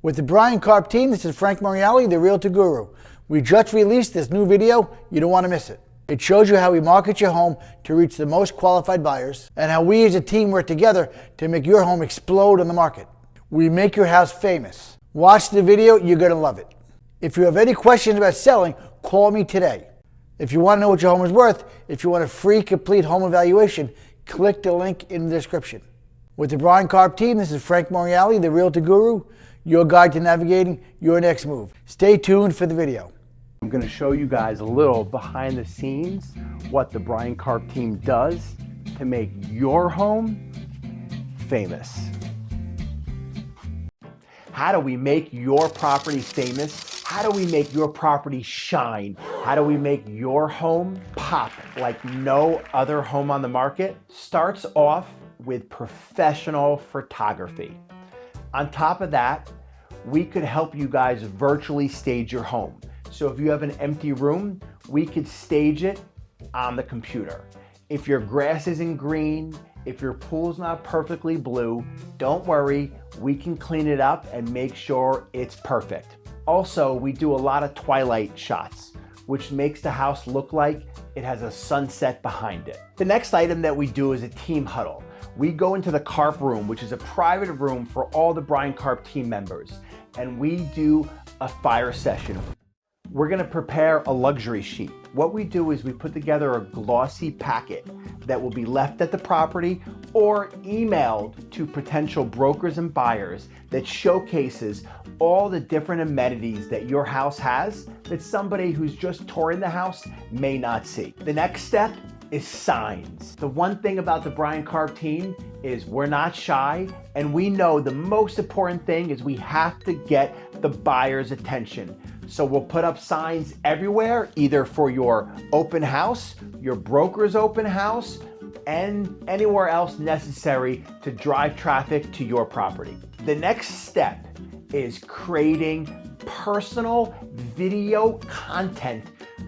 With the Bryan Karp team, this is Frank Morreale, the Realtor Guru. We just released this new video. You don't want to miss it. It shows you how we market your home to reach the most qualified buyers and how we as a team work together to make your home explode on the market. We make your house famous. Watch the video, you're going to love it. If you have any questions about selling, call me today. If you want to know what your home is worth, if you want a free complete home evaluation, click the link in the description. With the Bryan Karp team, this is Frank Morreale, the Realtor Guru, your guide to navigating your next move. Stay tuned for the video. I'm going to show you guys a little behind the scenes what the Bryan Karp team does to make your home famous. How do we make your property famous? How do we make your property shine? How do we make your home pop like no other home on the market? Starts off with professional photography. On top of that, we could help you guys virtually stage your home. So if you have an empty room, we could stage it on the computer. If your grass isn't green, if your pool's not perfectly blue, don't worry, we can clean it up and make sure it's perfect. Also, we do a lot of twilight shots, which makes the house look like it has a sunset behind it. The next item that we do is a team huddle. We go into the Karp room, which is a private room for all the Bryan Karp team members, and we do a fire session. We're gonna prepare a luxury sheet. What we do is we put together a glossy packet that will be left at the property or emailed to potential brokers and buyers that showcases all the different amenities that your house has that somebody who's just touring the house may not see. The next step is signs. The one thing about the Bryan Karp team is we're not shy, and we know the most important thing is we have to get the buyer's attention. So we'll put up signs everywhere, either for your open house, your broker's open house, and anywhere else necessary to drive traffic to your property. The next step is creating personal video content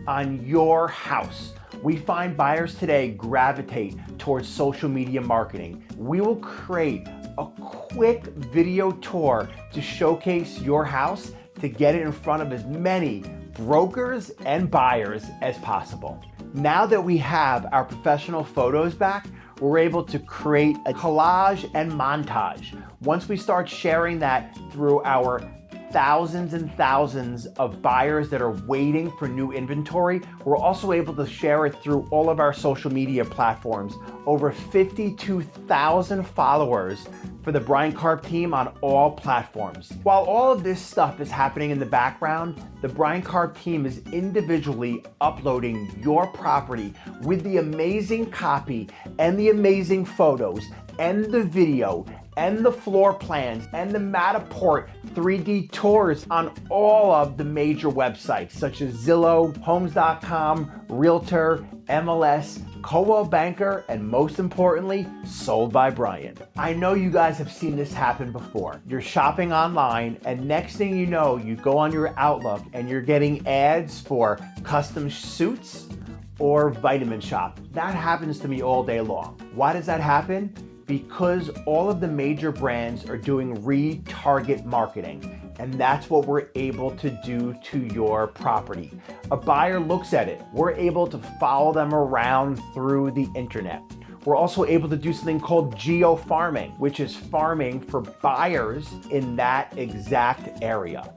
on your house. We find buyers today gravitate towards social media marketing. We will create a quick video tour to showcase your house to get it in front of as many brokers and buyers as possible. Now that we have our professional photos back, we're able to create a collage and montage. Once we start sharing that through our thousands and thousands of buyers that are waiting for new inventory, we're also able to share it through all of our social media platforms. Over 52,000 followers for the Bryan Karp team on all platforms. While all of this stuff is happening in the background, the Bryan Karp team is individually uploading your property with the amazing copy and the amazing photos and the video and the floor plans and the Matterport 3D tours on all of the major websites such as Zillow, Homes.com, Realtor, MLS, Coldwell Banker, and most importantly, Sold by Bryan. I know you guys have seen this happen before. You're shopping online and next thing you know, you go on your Outlook and you're getting ads for custom suits or Vitamin Shop. That happens to me all day long. Why does that happen? Because all of the major brands are doing retarget marketing, and that's what we're able to do to your property. A buyer looks at it, we're able to follow them around through the internet. We're also able to do something called geo-farming, which is farming for buyers in that exact area.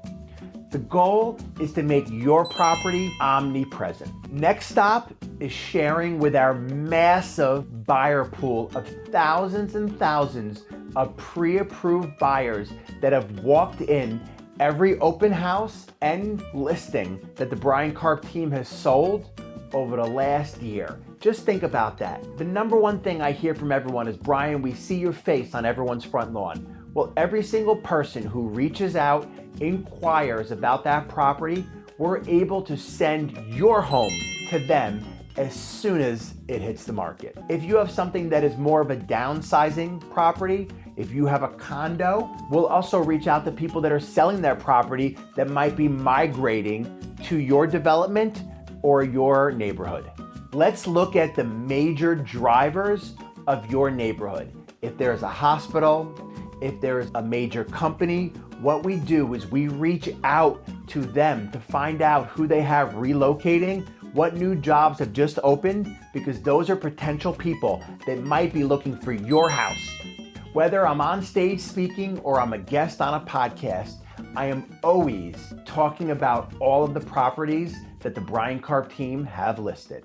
The goal is to make your property omnipresent. Next stop is sharing with our massive buyer pool of thousands and thousands of pre-approved buyers that have walked in every open house and listing that the Bryan Karp team has sold over the last year. Just think about that. The number one thing I hear from everyone is, Bryan, we see your face on everyone's front lawn. Well, every single person who reaches out, inquires about that property, we're able to send your home to them as soon as it hits the market. If you have something that is more of a downsizing property, if you have a condo, we'll also reach out to people that are selling their property that might be migrating to your development or your neighborhood. Let's look at the major drivers of your neighborhood. If there's a hospital, if there's a major company What we do is we reach out to them to find out who they have relocating, what new jobs have just opened, because those are potential people that might be looking for your house. Whether I'm on stage speaking or I'm a guest on a podcast, I am always talking about all of the properties that the Bryan Karp team have listed.